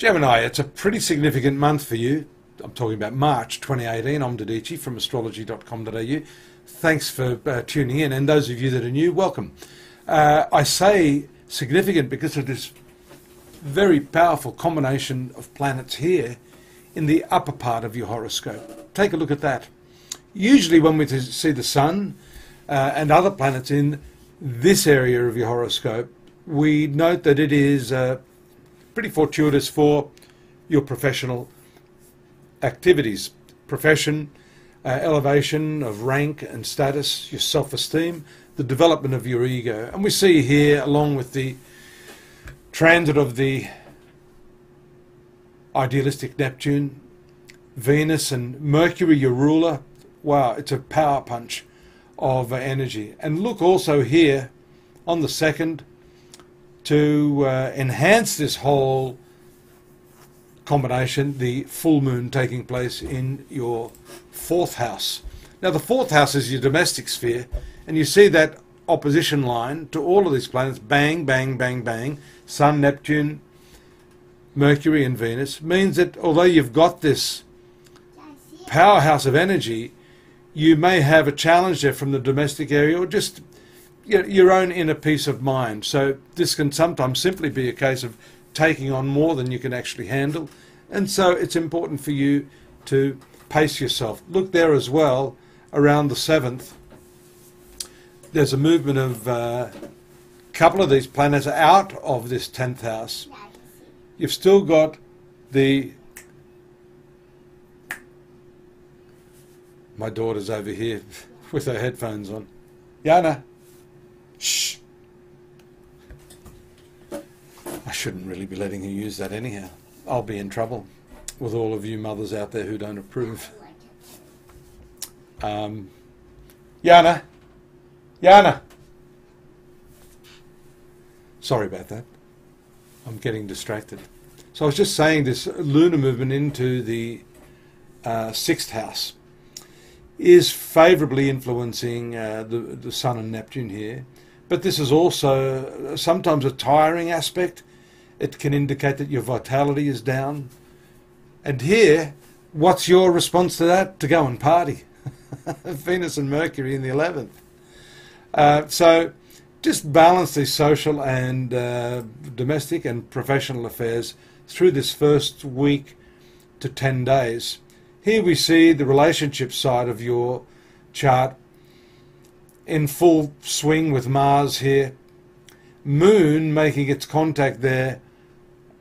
Gemini, it's a pretty significant month for you. I'm talking about March 2018. I'm Dadhichi from astrology.com.au. Thanks for tuning in, and those of you that are new, welcome. I say significant because of this very powerful combination of planets here in the upper part of your horoscope. Take a look at that. Usually when we see the Sun and other planets in this area of your horoscope, we note that it is pretty fortuitous for your professional activities, profession, elevation of rank and status, your self-esteem, the development of your ego. And we see here, along with the transit of the idealistic Neptune, Venus and Mercury, your ruler. Wow, it's a power punch of energy. And look also here on the 2nd, to enhance this whole combination, the full moon taking place in your 4th house. Now the 4th house is your domestic sphere, and you see that opposition line to all of these planets, bang, bang, bang, bang, Sun, Neptune, Mercury and Venus, means that although you've got this powerhouse of energy, you may have a challenge there from the domestic area, or just your own inner peace of mind. So this can sometimes simply be a case of taking on more than you can actually handle, and so it's important for you to pace yourself. Look there as well, around the 7th, there's a movement of a couple of these planets out of this 10th house. You've still got the... My daughter's over here with her headphones on. Yana! Shh. I shouldn't really be letting her use that anyhow. I'll be in trouble with all of you mothers out there who don't approve. Yana! Yana! Sorry about that. I'm getting distracted. So I was just saying, this lunar movement into the 6th house is favourably influencing the Sun and Neptune here. But this is also sometimes a tiring aspect. It can indicate that your vitality is down. And here, what's your response to that? To go and party. Venus and Mercury in the 11th. So just balance these social and domestic and professional affairs through this first week to 10 days. Here we see the relationship side of your chart in full swing with Mars here. Moon making its contact there,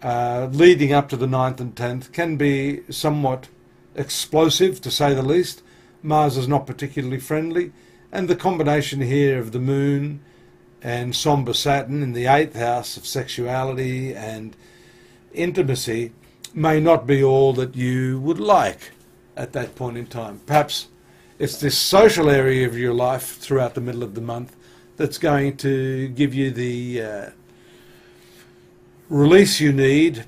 leading up to the 9th and 10th, can be somewhat explosive, to say the least. Mars is not particularly friendly, and the combination here of the Moon and somber Saturn in the 8th house of sexuality and intimacy may not be all that you would like at that point in time. Perhaps it's this social area of your life throughout the middle of the month that's going to give you the release you need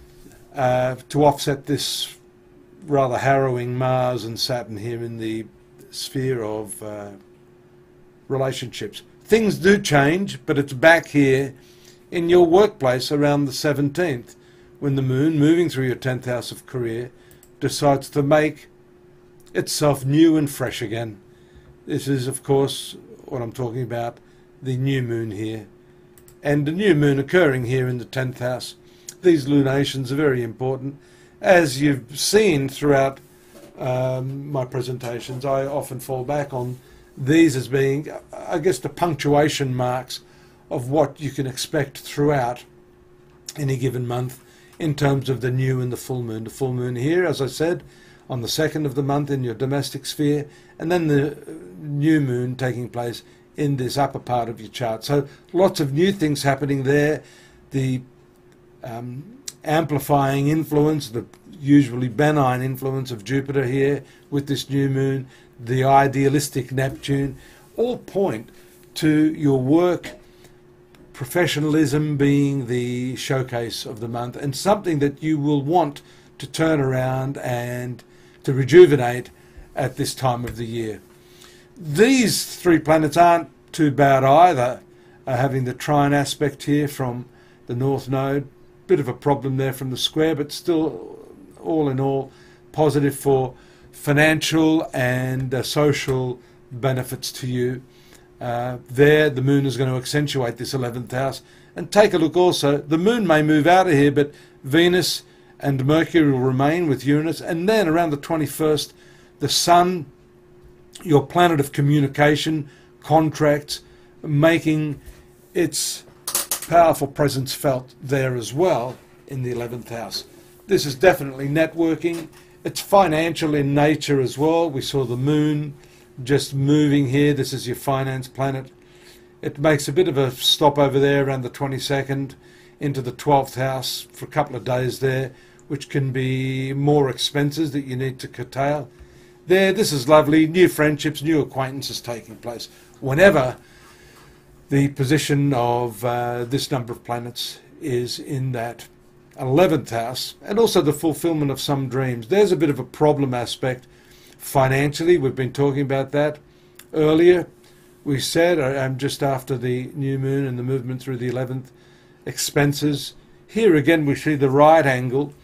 to offset this rather harrowing Mars and Saturn here in the sphere of relationships. Things do change, but it's back here in your workplace around the 17th, when the Moon, moving through your 10th house of career, decides to make itself new and fresh again. This is, of course, what I'm talking about, the new moon here. And the new moon occurring here in the 10th house. These lunations are very important. As you've seen throughout my presentations, I often fall back on these as being, I guess, the punctuation marks of what you can expect throughout any given month in terms of the new and the full moon. The full moon here, as I said, on the 2nd of the month in your domestic sphere, and then the new moon taking place in this upper part of your chart. So lots of new things happening there. The amplifying influence, the usually benign influence of Jupiter here with this new moon, the idealistic Neptune, all point to your work, professionalism being the showcase of the month, and something that you will want to turn around and to rejuvenate at this time of the year. These 3 planets aren't too bad either, having the trine aspect here from the North Node, bit of a problem there from the square, but still, all in all, positive for financial and social benefits to you. There, the moon is going to accentuate this 11th house. And take a look also, the moon may move out of here, but Venus and Mercury will remain with Uranus. And then around the 21st, the sun, your planet of communication, contracts, making its powerful presence felt there as well in the 11th house. This is definitely networking. It's financial in nature as well. We saw the moon just moving here. This is your finance planet. It makes a bit of a stop over there around the 22nd into the 12th house for a couple of days there, which can be more expenses that you need to curtail. There, this is lovely. New friendships, new acquaintances taking place. Whenever the position of this number of planets is in that 11th house, and also the fulfillment of some dreams. There's a bit of a problem aspect financially. We've been talking about that earlier. We said just after the new moon and the movement through the 11th, expenses. Here again we see the right angle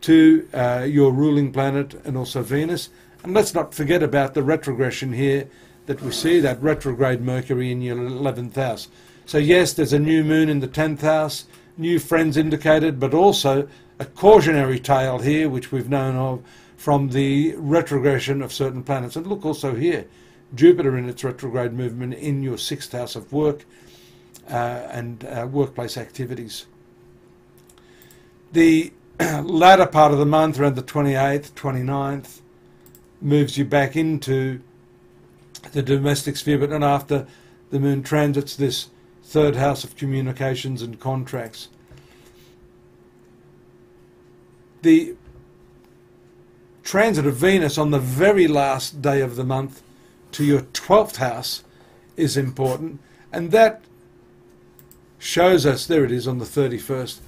to your ruling planet and also Venus. And let's not forget about the retrogression here that we see, that retrograde Mercury in your 11th house. So yes, there's a new moon in the 10th house, new friends indicated, but also a cautionary tale here, which we've known of from the retrogression of certain planets. And look also here, Jupiter in its retrograde movement in your 6th house of work and workplace activities. The latter part of the month, around the 28th, 29th, moves you back into the domestic sphere, but not after the moon transits this 3rd house of communications and contracts. The transit of Venus on the very last day of the month to your 12th house is important, and that shows us, there it is on the 31st,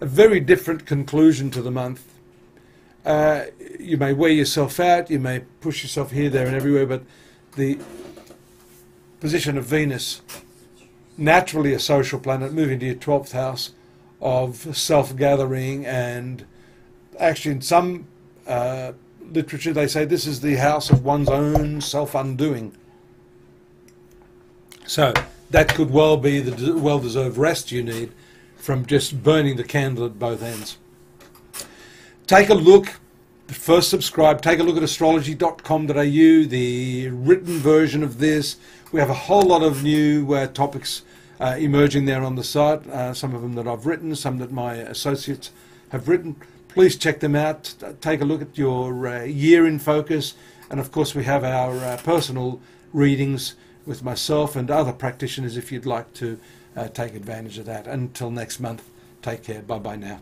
a very different conclusion to the month. You may wear yourself out, you may push yourself here, there and everywhere, but the position of Venus, naturally a social planet, moving to your 12th house of self-gathering, and actually in some literature they say this is the house of one's own self-undoing. So that could well be the well-deserved rest you need from just burning the candle at both ends. Take a look, first subscribe, take a look at astrology.com.au, the written version of this. We have a whole lot of new topics emerging there on the site, some of them that I've written, some that my associates have written. Please check them out, take a look at your year in focus, and of course we have our personal readings with myself and other practitioners if you'd like to take advantage of that. Until next month, take care, bye-bye now.